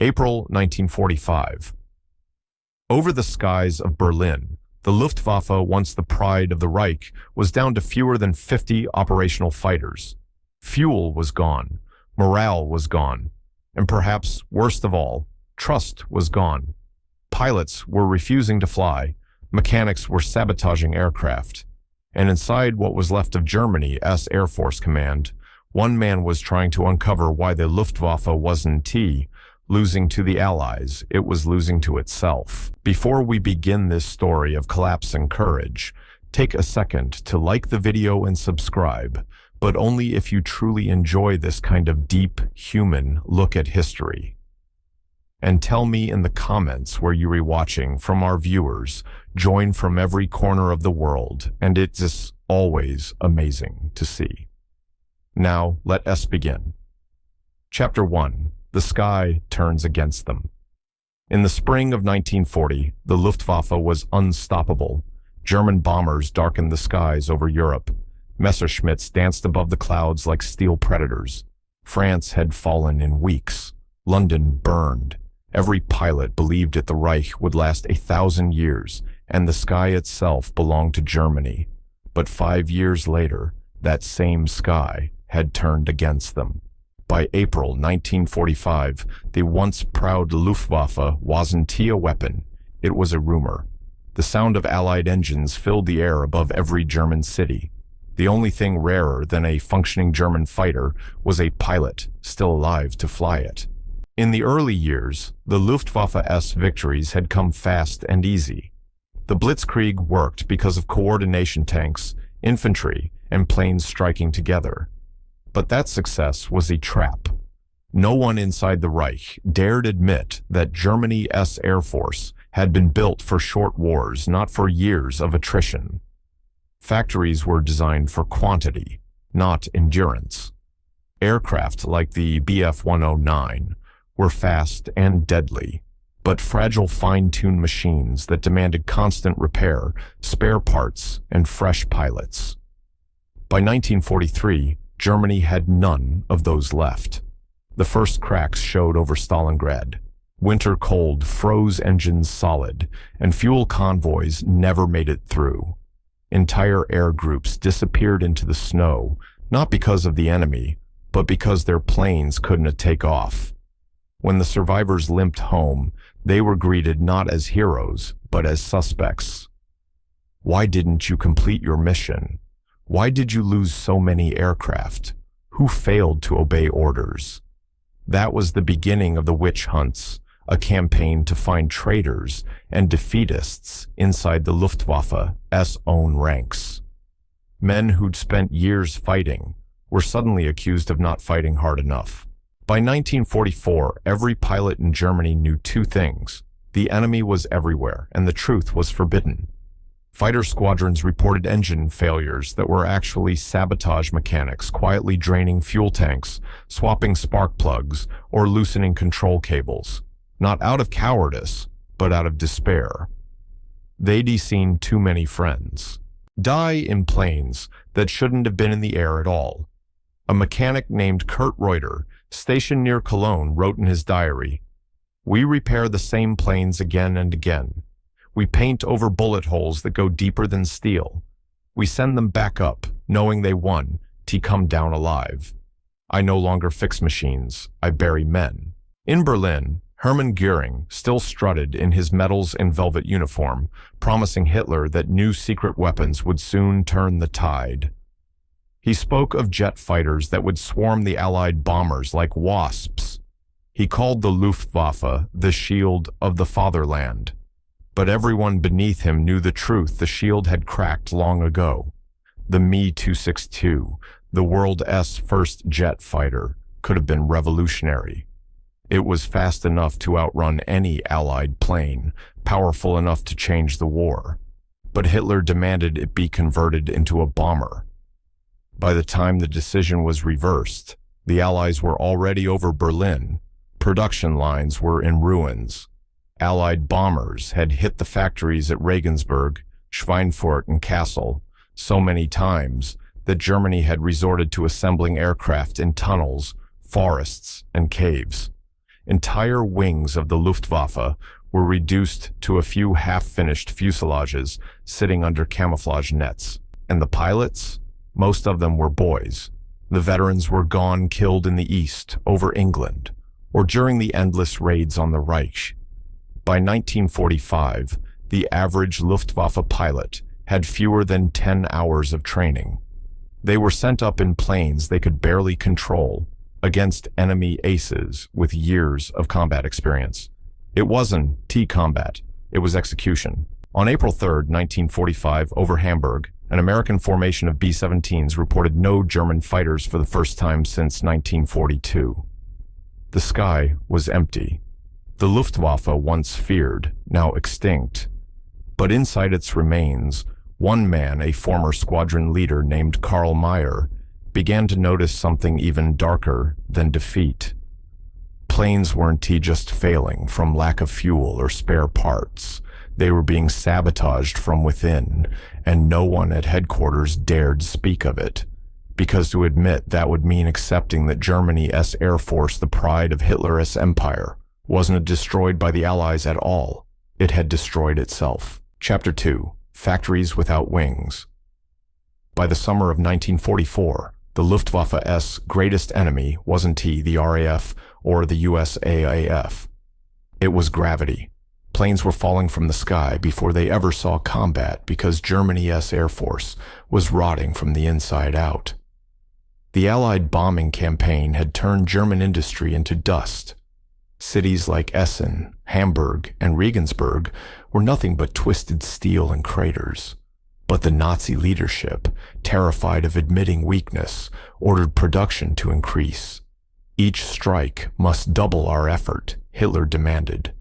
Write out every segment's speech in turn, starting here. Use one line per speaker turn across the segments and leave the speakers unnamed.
April 1945. Over the skies of Berlin, the Luftwaffe, once the pride of the Reich, was down to fewer than 50 operational fighters. Fuel was gone, morale was gone, and perhaps worst of all, trust was gone. Pilots were refusing to fly, mechanics were sabotaging aircraft, and inside what was left of Germany's Air Force Command, one man was trying to uncover why the Luftwaffe wasn't losing to the Allies, it was losing to itself. Before we begin this story of collapse and courage, take a second to like the video and subscribe, but only if you truly enjoy this kind of deep, human look at history. And tell me in the comments where you're watching from. Our viewers join from every corner of the world, and it's just always amazing to see. Now, let us begin. Chapter 1. The sky turns against them. In the spring of 1940, the Luftwaffe was unstoppable. German bombers darkened the skies over Europe. Messerschmitts danced above the clouds like steel predators. France had fallen in weeks. London burned. Every pilot believed that the Reich would last 1,000 years, and the sky itself belonged to Germany. But 5 years later, that same sky had turned against them. By April 1945, the once proud Luftwaffe wasn't a weapon, it was a rumor. The sound of Allied engines filled the air above every German city. The only thing rarer than a functioning German fighter was a pilot still alive to fly it. In the early years, the Luftwaffe's victories had come fast and easy. The Blitzkrieg worked because of coordination tanks, infantry, and planes striking together. But that success was a trap. No one inside the Reich dared admit that Germany's Air Force had been built for short wars, not for years of attrition. Factories were designed for quantity, not endurance. Aircraft like the Bf-109 were fast and deadly, but fragile fine-tuned machines that demanded constant repair, spare parts, and fresh pilots. By 1943, Germany had none of those left. The first cracks showed over Stalingrad. Winter cold froze engines solid, and fuel convoys never made it through. Entire air groups disappeared into the snow, not because of the enemy, but because their planes couldn't take off. When the survivors limped home, they were greeted not as heroes, but as suspects. Why didn't you complete your mission? Why did you lose so many aircraft? Who failed to obey orders? That was the beginning of the witch hunts, a campaign to find traitors and defeatists inside the Luftwaffe's own ranks. Men who'd spent years fighting were suddenly accused of not fighting hard enough. By 1944, every pilot in Germany knew two things: the enemy was everywhere, and the truth was forbidden. Fighter squadrons reported engine failures that were actually sabotage mechanics quietly draining fuel tanks, swapping spark plugs, or loosening control cables. Not out of cowardice, but out of despair. They'd seen too many friends die in planes that shouldn't have been in the air at all. A mechanic named Kurt Reuter, stationed near Cologne, wrote in his diary, "We repair the same planes again and again. We paint over bullet holes that go deeper than steel. We send them back up, knowing they won, to come down alive. I no longer fix machines, I bury men." In Berlin, Hermann Goering still strutted in his medals and velvet uniform, promising Hitler that new secret weapons would soon turn the tide. He spoke of jet fighters that would swarm the Allied bombers like wasps. He called the Luftwaffe the shield of the fatherland. But everyone beneath him knew the truth: the shield had cracked long ago. The Me-262, the world's first jet fighter, could have been revolutionary. It was fast enough to outrun any Allied plane, powerful enough to change the war. But Hitler demanded it be converted into a bomber. By the time the decision was reversed, the Allies were already over Berlin. Production lines were in ruins. Allied bombers had hit the factories at Regensburg, Schweinfurt, and Kassel so many times that Germany had resorted to assembling aircraft in tunnels, forests, and caves. entire wings of the Luftwaffe were reduced to a few half-finished fuselages sitting under camouflage nets. And the pilots? Most of them were boys. The veterans were gone, killed in the east, over England, or during the endless raids on the Reich. By 1945, the average Luftwaffe pilot had fewer than 10 hours of training. They were sent up in planes they could barely control against enemy aces with years of combat experience. It wasn't T-combat, it was execution. On April 3, 1945, over Hamburg, an American formation of B-17s reported no German fighters for the first time since 1942. The sky was empty. The Luftwaffe, once feared, now extinct. But inside its remains, one man, a former squadron leader named Karl Meyer, began to notice something even darker than defeat. Planes weren't just failing from lack of fuel or spare parts. They were being sabotaged from within, and no one at headquarters dared speak of it, because to admit that would mean accepting that Germany's Air Force, the pride of Hitler's empire, wasn't destroyed by the Allies at all. It had destroyed itself. Chapter 2. Factories Without Wings. By the summer of 1944, the Luftwaffe's greatest enemy wasn't the RAF or the USAAF. It was gravity. Planes were falling from the sky before they ever saw combat because Germany's Air Force was rotting from the inside out. The Allied bombing campaign had turned German industry into dust. Cities like Essen, Hamburg, and Regensburg were nothing but twisted steel and craters. But the Nazi leadership, terrified of admitting weakness, ordered production to increase. Each strike must double our effort, Hitler demanded.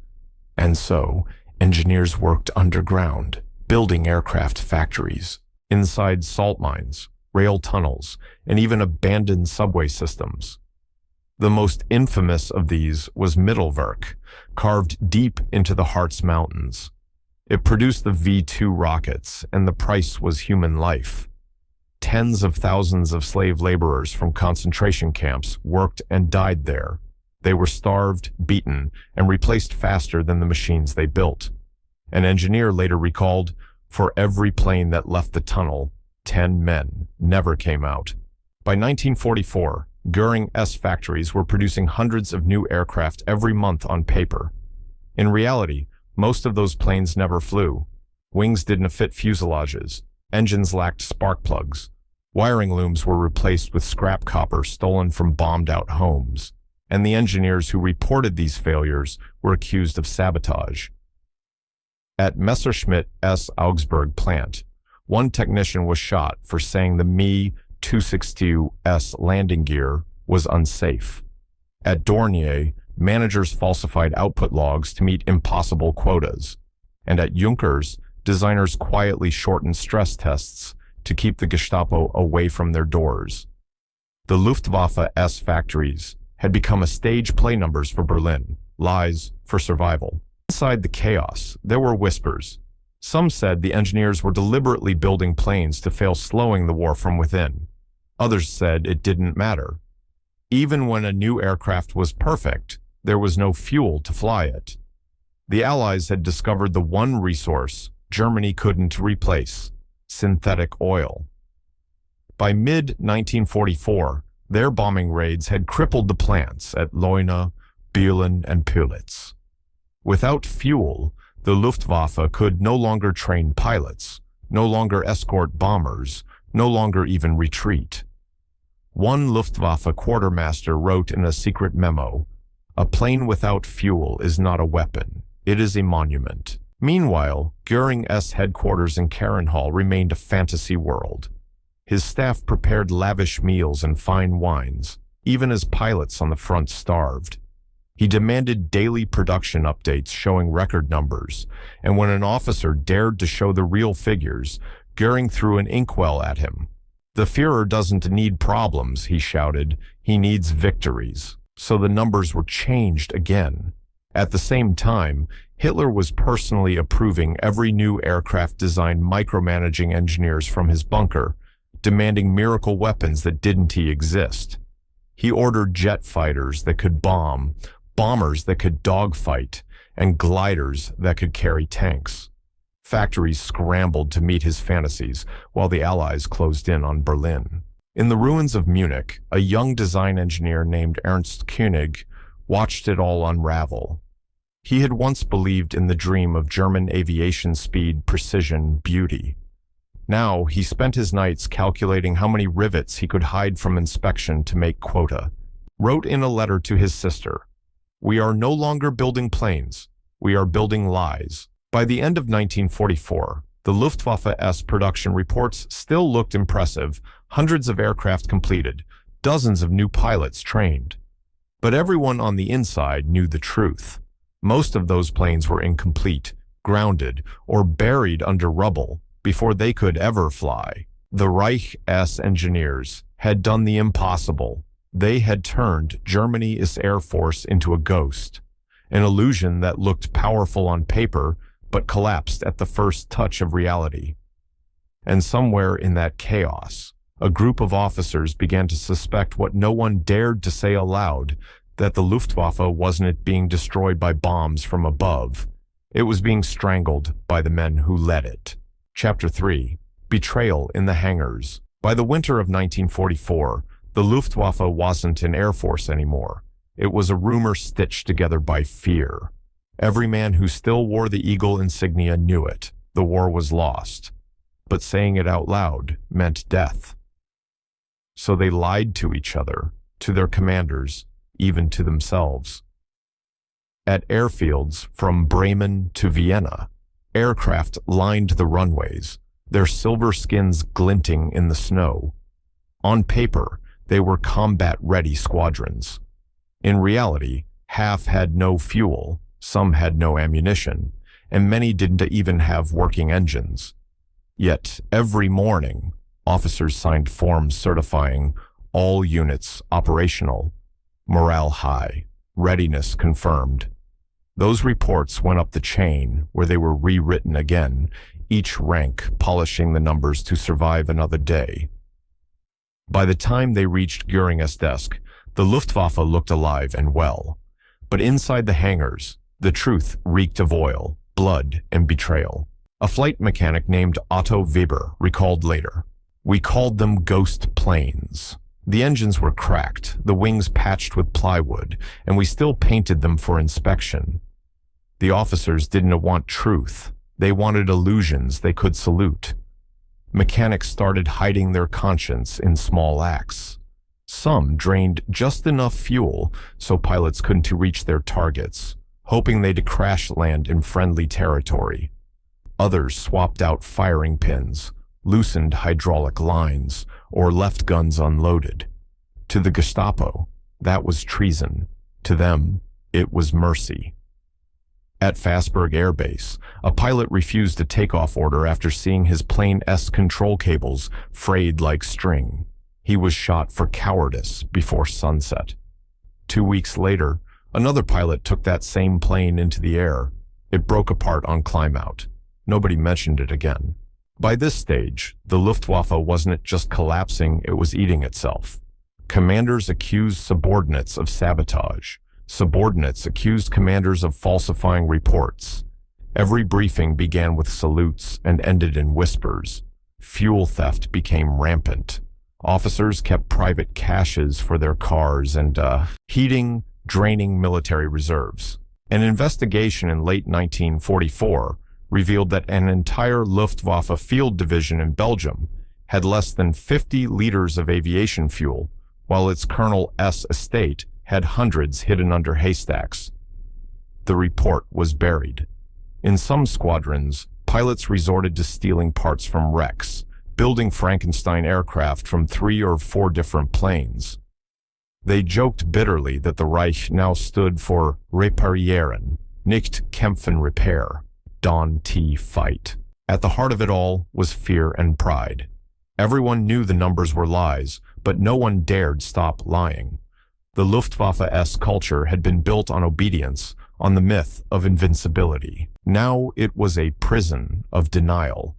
And so, engineers worked underground, building aircraft factories, inside salt mines, rail tunnels, and even abandoned subway systems. The most infamous of these was Mittelwerk, carved deep into the Harz Mountains. It produced the V-2 rockets, and the price was human life. Tens of thousands of slave laborers from concentration camps worked and died there. They were starved, beaten, and replaced faster than the machines they built. An engineer later recalled, "For every plane that left the tunnel, 10 men never came out." By 1944, Goering's factories were producing hundreds of new aircraft every month on paper. In reality, most of those planes never flew. Wings didn't fit fuselages. Engines lacked spark plugs. Wiring looms were replaced with scrap copper stolen from bombed-out homes. And the engineers who reported these failures were accused of sabotage. At Messerschmitt's Augsburg plant, one technician was shot for saying the Me-262's landing gear was unsafe. At Dornier, managers falsified output logs to meet impossible quotas. And at Junkers, designers quietly shortened stress tests to keep the Gestapo away from their doors. The Luftwaffe's factories had become a stage play numbers for Berlin, lies for survival. Inside the chaos, there were whispers. Some said the engineers were deliberately building planes to fail slowing the war from within. Others said it didn't matter. Even when a new aircraft was perfect, there was no fuel to fly it. The Allies had discovered the one resource Germany couldn't replace: synthetic oil. By mid-1944, their bombing raids had crippled the plants at Leuna, Bühlen, and Pülitz. Without fuel, the Luftwaffe could no longer train pilots, no longer escort bombers, no longer even retreat. One Luftwaffe quartermaster wrote in a secret memo, "A plane without fuel is not a weapon, it is a monument." Meanwhile, Goering's headquarters in Carenhall remained a fantasy world. His staff prepared lavish meals and fine wines, even as pilots on the front starved. He demanded daily production updates showing record numbers, and when an officer dared to show the real figures, Goering threw an inkwell at him. "The Führer doesn't need problems," he shouted, "he needs victories." So the numbers were changed again. At the same time, Hitler was personally approving every new aircraft design, micromanaging engineers from his bunker, demanding miracle weapons that didn't exist. He ordered jet fighters that could bomb, bombers that could dogfight, and gliders that could carry tanks. Factories scrambled to meet his fantasies while the Allies closed in on Berlin. In the ruins of Munich, a young design engineer named Ernst Koenig watched it all unravel. He had once believed in the dream of German aviation speed, precision, beauty. Now he spent his nights calculating how many rivets he could hide from inspection to make quota. Wrote in a letter to his sister, "We are no longer building planes. We are building lies." By the end of 1944, the Luftwaffe-S production reports still looked impressive, hundreds of aircraft completed, dozens of new pilots trained. But everyone on the inside knew the truth. Most of those planes were incomplete, grounded, or buried under rubble before they could ever fly. The Reich-S engineers had done the impossible. They had turned Germany's Air Force into a ghost, an illusion that looked powerful on paper but collapsed at the first touch of reality. And somewhere in that chaos, a group of officers began to suspect what no one dared to say aloud, that the Luftwaffe wasn't being destroyed by bombs from above. It was being strangled by the men who led it. Chapter 3. Betrayal in the Hangars. By the winter of 1944, the Luftwaffe wasn't an air force anymore. It was a rumor stitched together by fear. Every man who still wore the Eagle insignia knew it. The war was lost. But saying it out loud meant death. So they lied to each other, to their commanders, even to themselves. At airfields from Bremen to Vienna, aircraft lined the runways, their silver skins glinting in the snow. On paper, they were combat-ready squadrons. In reality, half had no fuel, some had no ammunition, and many didn't even have working engines. Yet, every morning, officers signed forms certifying all units operational, morale high, readiness confirmed. Those reports went up the chain, where they were rewritten again, each rank polishing the numbers to survive another day. By the time they reached Göring's desk, the Luftwaffe looked alive and well. But inside the hangars, the truth reeked of oil, blood, and betrayal. A flight mechanic named Otto Weber recalled later, "We called them ghost planes. The engines were cracked, the wings patched with plywood, and we still painted them for inspection. The officers didn't want truth. They wanted illusions they could salute. Mechanics started hiding their conscience in small acts. Some drained just enough fuel so pilots couldn't reach their targets, hoping they'd crash land in friendly territory. Others swapped out firing pins, loosened hydraulic lines, or left guns unloaded. To the Gestapo, that was treason. To them, it was mercy." At Fassberg Air Base, a pilot refused a takeoff order after seeing his plane's control cables frayed like string. He was shot for cowardice before sunset. 2 weeks later, another pilot took that same plane into the air. It broke apart on climb-out. Nobody mentioned it again. By this stage, the Luftwaffe wasn't just collapsing, it was eating itself. Commanders accused subordinates of sabotage. Subordinates accused commanders of falsifying reports. Every briefing began with salutes and ended in whispers. Fuel theft became rampant. Officers kept private caches for their cars and heating, draining military reserves. An investigation in late 1944 revealed that an entire Luftwaffe field division in Belgium had less than 50 liters of aviation fuel, while its Colonel's estate had hundreds hidden under haystacks. The report was buried. In some squadrons, pilots resorted to stealing parts from wrecks, building Frankenstein aircraft from 3 or 4 different planes. They joked bitterly that the Reich now stood for reparieren, nicht kämpfen repair, Don-T fight. At the heart of it all was fear and pride. Everyone knew the numbers were lies, but no one dared stop lying. The Luftwaffe-S culture had been built on obedience, on the myth of invincibility. Now it was a prison of denial.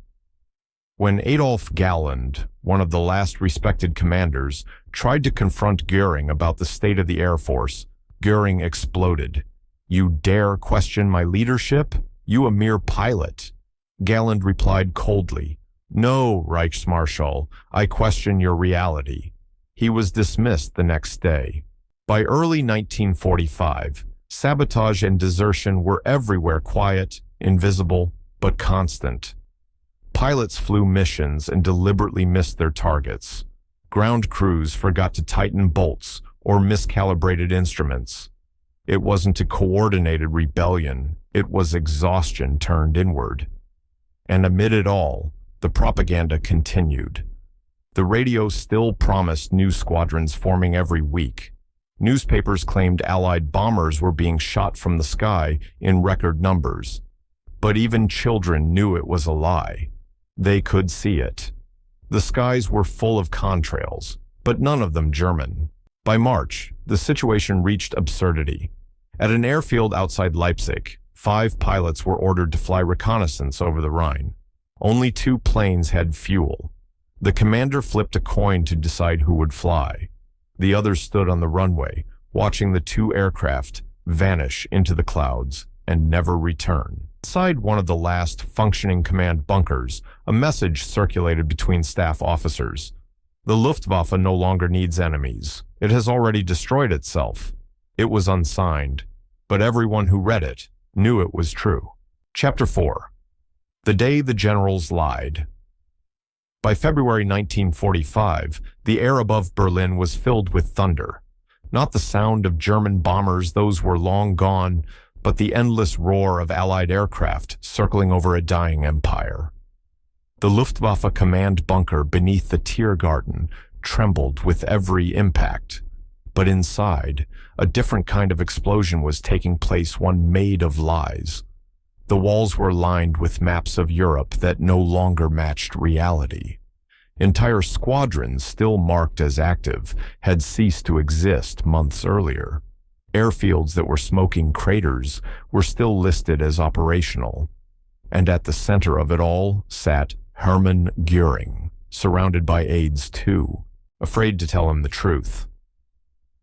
When Adolf Galland, one of the last respected commanders, tried to confront Göring about the state of the Air Force, Goering exploded. "You dare question my leadership? You a mere pilot." Galland replied coldly, "No, Reichsmarschall, I question your reality." He was dismissed the next day. By early 1945, sabotage and desertion were everywhere, quiet, invisible, but constant. Pilots flew missions and deliberately missed their targets. Ground crews forgot to tighten bolts or miscalibrated instruments. It wasn't a coordinated rebellion, it was exhaustion turned inward. And amid it all, the propaganda continued. The radio still promised new squadrons forming every week. Newspapers claimed Allied bombers were being shot from the sky in record numbers. But even children knew it was a lie. They could see it. The skies were full of contrails, but none of them German. By March, the situation reached absurdity. At an airfield outside Leipzig, 5 pilots were ordered to fly reconnaissance over the Rhine. Only 2 planes had fuel. The commander flipped a coin to decide who would fly. The others stood on the runway, watching the 2 aircraft vanish into the clouds and never return. Inside one of the last functioning command bunkers, a message circulated between staff officers. The Luftwaffe no longer needs enemies. It has already destroyed itself. It was unsigned, but everyone who read it knew it was true. Chapter 4. The Day the Generals Lied. By February 1945, the air above Berlin was filled with thunder. Not the sound of German bombers, those were long gone, but the endless roar of Allied aircraft circling over a dying empire. The Luftwaffe command bunker beneath the Tiergarten trembled with every impact. But inside, a different kind of explosion was taking place, one made of lies. The walls were lined with maps of Europe that no longer matched reality. Entire squadrons, still marked as active, had ceased to exist months earlier. Airfields that were smoking craters were still listed as operational. And at the center of it all sat Hermann Göring, surrounded by aides too, afraid to tell him the truth.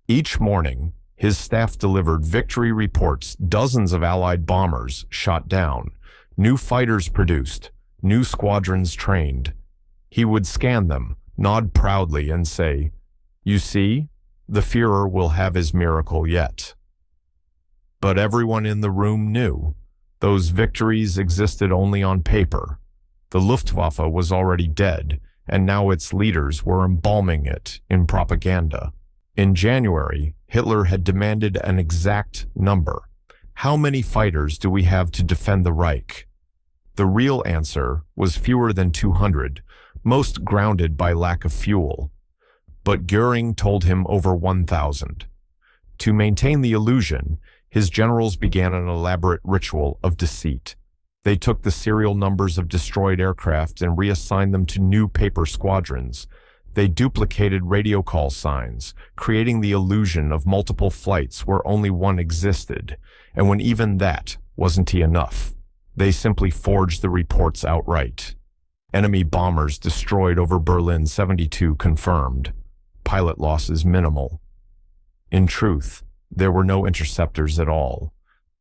Each morning, his staff delivered victory reports, dozens of Allied bombers shot down, new fighters produced, new squadrons trained. He would scan them, nod proudly, and say, "You see, the Führer will have his miracle yet." But everyone in the room knew those victories existed only on paper. The Luftwaffe was already dead, and now its leaders were embalming it in propaganda. In January, Hitler had demanded an exact number. How many fighters do we have to defend the Reich? The real answer was fewer than 200, most grounded by lack of fuel. But Göring told him over 1,000. To maintain the illusion, his generals began an elaborate ritual of deceit. They took the serial numbers of destroyed aircraft and reassigned them to new paper squadrons. They duplicated radio call signs, creating the illusion of multiple flights where only one existed. And when even that wasn't enough, they simply forged the reports outright. Enemy bombers destroyed over Berlin, 72 confirmed. Pilot losses minimal. In truth, there were no interceptors at all.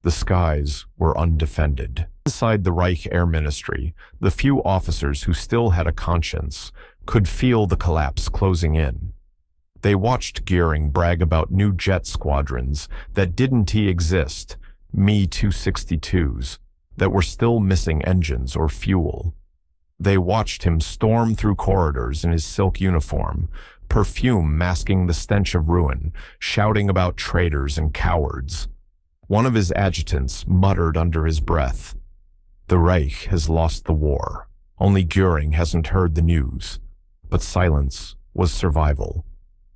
The skies were undefended. Inside the Reich Air Ministry, the few officers who still had a conscience could feel the collapse closing in. They watched Göring brag about new jet squadrons that didn't exist, Me-262s, that were still missing engines or fuel. They watched him storm through corridors in his silk uniform, perfume masking the stench of ruin, shouting about traitors and cowards. One of his adjutants muttered under his breath, "The Reich has lost the war. Only Göring hasn't heard the news." But silence was survival.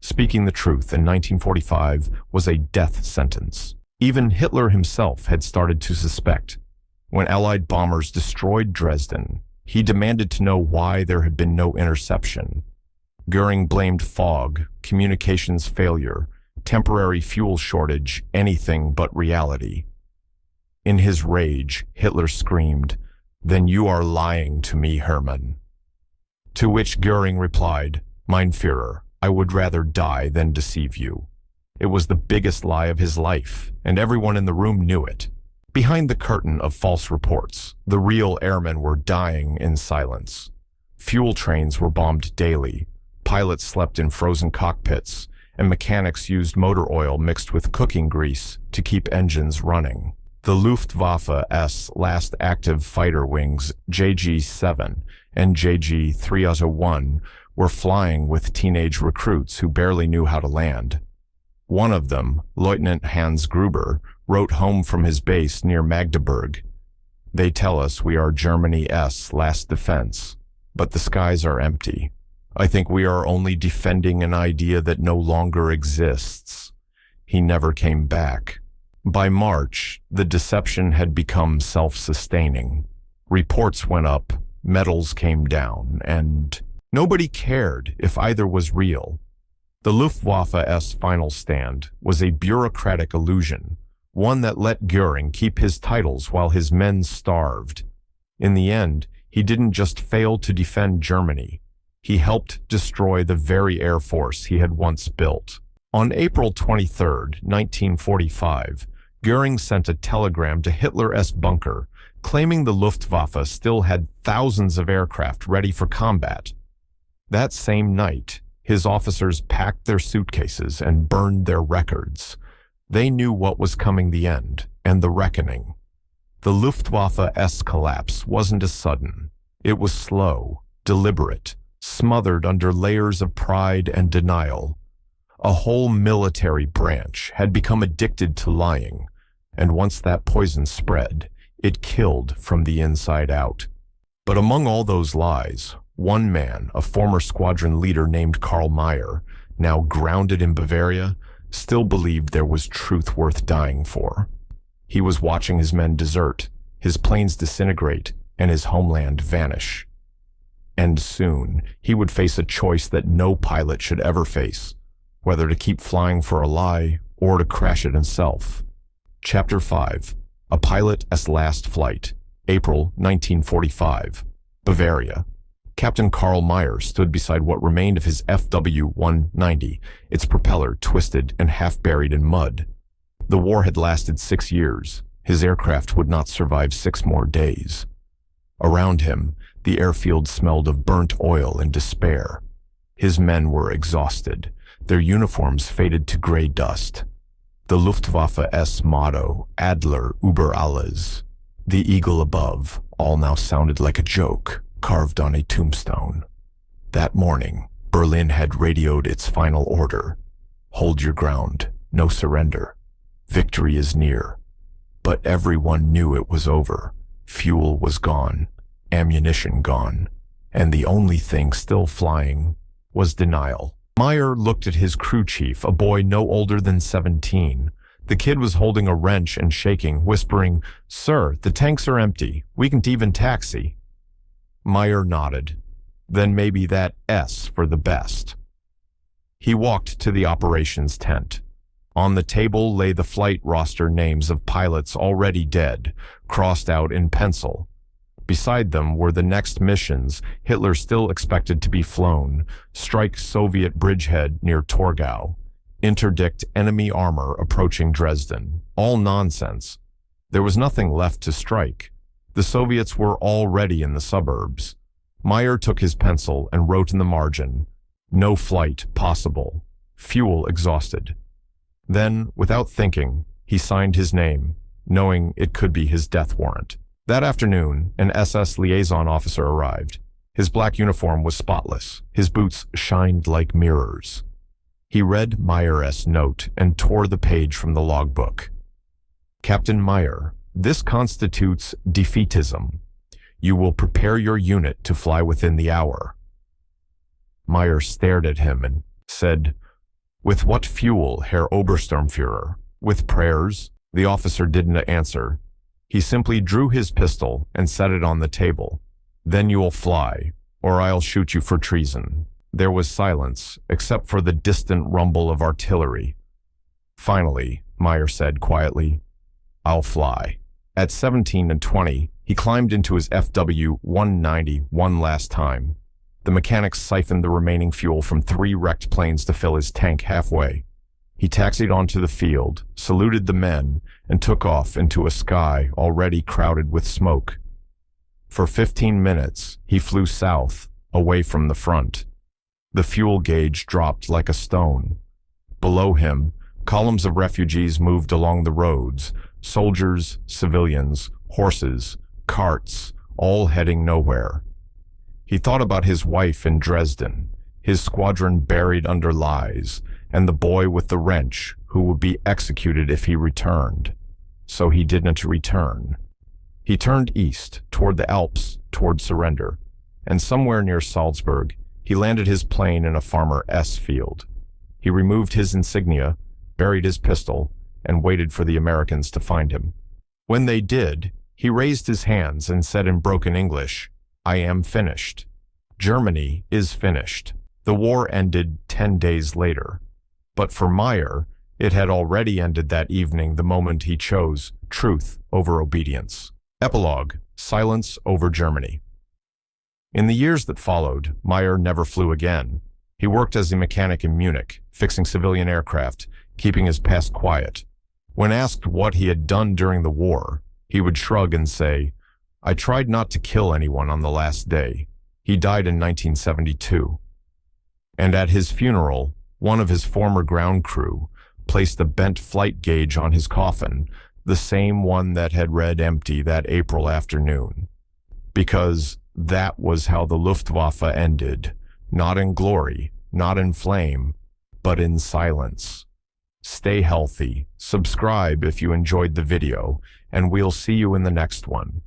Speaking the truth in 1945 was a death sentence. Even Hitler himself had started to suspect. When Allied bombers destroyed Dresden, he demanded to know why there had been no interception. Göring blamed fog, communications failure, temporary fuel shortage, anything but reality. In his rage, Hitler screamed, "Then you are lying to me, Hermann." To which Göring replied, "Mein Führer, I would rather die than deceive you." It was the biggest lie of his life, and everyone in the room knew it. Behind the curtain of false reports, the real airmen were dying in silence. Fuel trains were bombed daily, pilots slept in frozen cockpits, and mechanics used motor oil mixed with cooking grease to keep engines running. The Luftwaffe's last active fighter wings, JG-7 and JG-301, were flying with teenage recruits who barely knew how to land. One of them, Lieutenant Hans Gruber, wrote home from his base near Magdeburg. "They tell us we are Germany's last defense, but the skies are empty. I think we are only defending an idea that no longer exists." He never came back. By March, the deception had become self-sustaining. Reports went up, medals came down, and nobody cared if either was real. The Luftwaffe's final stand was a bureaucratic illusion, one that let Göring keep his titles while his men starved. In the end, he didn't just fail to defend Germany. He helped destroy the very air force he had once built. On April 23, 1945, Göring sent a telegram to Hitler's bunker, claiming the Luftwaffe still had thousands of aircraft ready for combat. That same night, his officers packed their suitcases and burned their records. They knew what was coming: the end and the reckoning. The Luftwaffe's collapse wasn't as sudden. It was slow, deliberate, smothered under layers of pride and denial. A whole military branch had become addicted to lying, and once that poison spread, it killed from the inside out. But among all those lies, one man, a former squadron leader named Karl Mayr, now grounded in Bavaria, still believed there was truth worth dying for. He was watching his men desert, his planes disintegrate, and his homeland vanish. And soon, he would face a choice that no pilot should ever face, whether to keep flying for a lie or to crash it himself. Chapter 5. A Pilot's Last Flight. April 1945. Bavaria. Captain Karl Mayr stood beside what remained of his FW-190, its propeller twisted and half buried in mud. The war had lasted 6 years. His aircraft would not survive 6 more days. Around him, the airfield smelled of burnt oil and despair. His men were exhausted, their uniforms faded to gray dust. The Luftwaffe's motto, Adler über alles, the eagle above, all now sounded like a joke, carved on a tombstone. That morning, Berlin had radioed its final order. Hold your ground, no surrender. Victory is near. But everyone knew it was over. Fuel was gone, ammunition gone, and the only thing still flying was denial. Mayr looked at his crew chief, a boy no older than 17. The kid was holding a wrench and shaking, whispering, "Sir, the tanks are empty. We can't even taxi." Mayr nodded. Then maybe that S for the best. He walked to the operations tent. On the table lay the flight roster names of pilots already dead, crossed out in pencil. Beside them were the next missions Hitler still expected to be flown: strike Soviet bridgehead near Torgau, interdict enemy armor approaching Dresden. All nonsense. There was nothing left to strike. The Soviets were already in the suburbs. Mayr took his pencil and wrote in the margin, "No flight possible. Fuel exhausted." Then, without thinking, he signed his name, knowing it could be his death warrant. That afternoon, an SS liaison officer arrived. His black uniform was spotless. His boots shined like mirrors. He read Mayr's note and tore the page from the logbook. "Captain Mayr, this constitutes defeatism. You will prepare your unit to fly within the hour." Mayr stared at him and said, "With what fuel, Herr Obersturmführer? With prayers?" The officer didn't answer. He simply drew his pistol and set it on the table. "Then you'll fly, or I'll shoot you for treason." There was silence, except for the distant rumble of artillery. Finally, Mayr said quietly, "I'll fly." At 17 and 20, he climbed into his FW-190 one last time. The mechanics siphoned the remaining fuel from 3 wrecked planes to fill his tank halfway. He taxied onto the field, saluted the men, and took off into a sky already crowded with smoke. For 15 minutes, he flew south, away from the front. The fuel gauge dropped like a stone. Below him, columns of refugees moved along the roads, soldiers, civilians, horses, carts, all heading nowhere. He thought about his wife in Dresden, his squadron buried under lies, and the boy with the wrench who would be executed if he returned. So he didn't return. He turned east, toward the Alps, toward surrender, and somewhere near Salzburg, he landed his plane in a Farmer S field. He removed his insignia, buried his pistol, and waited for the Americans to find him. When they did, he raised his hands and said in broken English, "I am finished. Germany is finished." The war ended 10 days later. But for Meyer, it had already ended that evening the moment he chose truth over obedience. Epilogue: Silence over Germany. In the years that followed, Meyer never flew again. He worked as a mechanic in Munich, fixing civilian aircraft, keeping his past quiet. When asked what he had done during the war, he would shrug and say, "I tried not to kill anyone on the last day." He died in 1972. And at his funeral, one of his former ground crew placed a bent flight gauge on his coffin, the same one that had read empty that April afternoon. Because that was how the Luftwaffe ended, not in glory, not in flame, but in silence. Stay healthy, subscribe if you enjoyed the video, and we'll see you in the next one.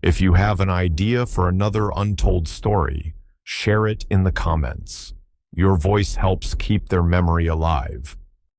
If you have an idea for another untold story, share it in the comments. Your voice helps keep their memory alive.